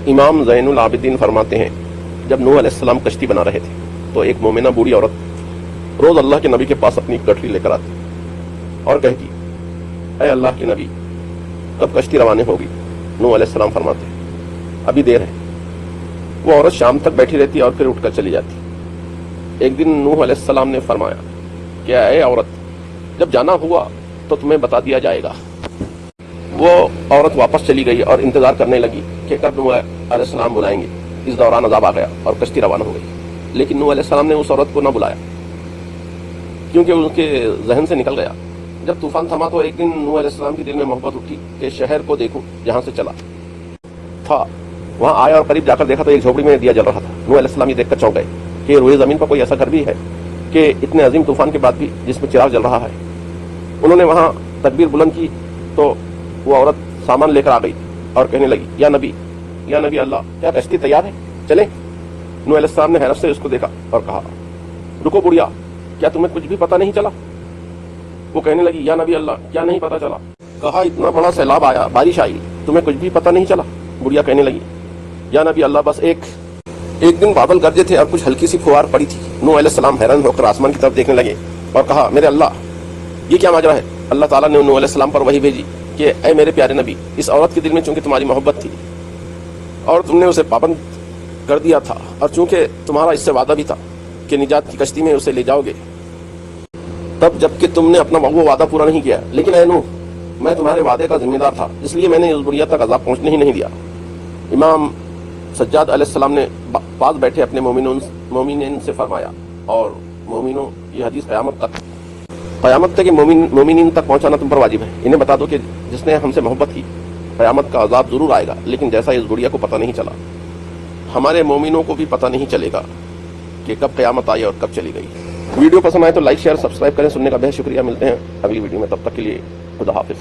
امام زین العابدین فرماتے ہیں جب نوح علیہ السلام کشتی بنا رہے تھے تو ایک مومنہ بوڑھی عورت روز اللہ کے نبی کے پاس اپنی گٹھڑی لے کر آتی اور کہتی اے اللہ کے نبی کب کشتی روانہ ہوگی؟ نوح علیہ السلام فرماتے ہیں ابھی دیر ہے۔ وہ عورت شام تک بیٹھی رہتی اور پھر اٹھ کر چلی جاتی۔ ایک دن نوح علیہ السلام نے فرمایا کہ اے عورت جب جانا ہوا تو تمہیں بتا دیا جائے گا۔ وہ عورت واپس چلی گئی اور انتظار کرنے لگی کہ کب نوح علیہ السلام بلائیں گے۔ اس دوران عذاب آ گیا اور کشتی روانہ ہو گئی، لیکن نوح علیہ السلام نے اس عورت کو نہ بلایا کیونکہ ان کے ذہن سے نکل گیا۔ جب طوفان تھما تو ایک دن نوح علیہ السلام کے دل میں محبت اٹھی کہ شہر کو دیکھوں جہاں سے چلا تھا۔ وہاں آیا اور قریب جا کر دیکھا تو ایک جھوپڑی میں دیا جل رہا تھا۔ نوح علیہ السلام یہ دیکھ کر چونک گئے کہ روئے زمین پر کوئی ایسا گھر بھی ہے کہ اتنے عظیم طوفان کے بعد بھی جس میں چراغ جل رہا ہے۔ انہوں نے وہاں تکبیر بلند کی تو وہ عورت سامان لے کر آ گئی اور کہنے لگی یا نبی اللہ کیا کشتی تیار ہے، چلیں؟ نوح علیہ السلام نے حیرت سے اس کو دیکھا اور کہا رکو بڑھیا، کیا تمہیں کچھ بھی پتہ نہیں چلا؟ وہ کہنے لگی یا نبی اللہ کیا نہیں پتہ چلا؟ کہا اتنا بڑا سیلاب آیا، بارش آئی، تمہیں کچھ بھی پتہ نہیں چلا؟ بڑھیا کہنے لگی یا نبی اللہ بس ایک دن بادل گرجے تھے اور کچھ ہلکی سی پھوار پڑی تھی۔ نوح علیہ السلام حیران ہو کر آسمان کی طرف دیکھنے لگے اور کہا میرے اللہ یہ کیا ماجرا ہے؟ اللہ تعالیٰ نے نوح علیہ السلام پر وحی بھیجی کہ اے میرے پیارے نبی اس عورت کے دل میں چونکہ تمہاری محبت تھی اور تم نے اسے پابند کر دیا تھا اور چونکہ تمہارا اس سے وعدہ بھی تھا کہ نجات کی کشتی میں اسے لے جاؤ گے، تب جبکہ تم نے اپنا وہ وعدہ پورا نہیں کیا، لیکن اے نوح میں تمہارے وعدے کا ذمہ دار تھا، اس لیے میں نے اس بڑھیا تک عذاب پہنچنے ہی نہیں دیا۔ امام سجاد علیہ السلام نے پاس بیٹھے اپنے مومنین سے فرمایا اور مومنوں یہ حدیث قیامت تک مومنین تک پہنچانا تم پر واجب ہے۔ انہیں بتا دو کہ جس نے ہم سے محبت کی قیامت کا عذاب ضرور آئے گا، لیکن جیسا اس گڑیا کو پتہ نہیں چلا ہمارے مومنوں کو بھی پتہ نہیں چلے گا کہ کب قیامت آئی اور کب چلی گئی۔ ویڈیو پسند آئے تو لائک شیئر سبسکرائب کریں۔ سننے کا بہت شکریہ، ملتے ہیں اگلی ویڈیو میں، تب تک کے لیے خدا حافظ۔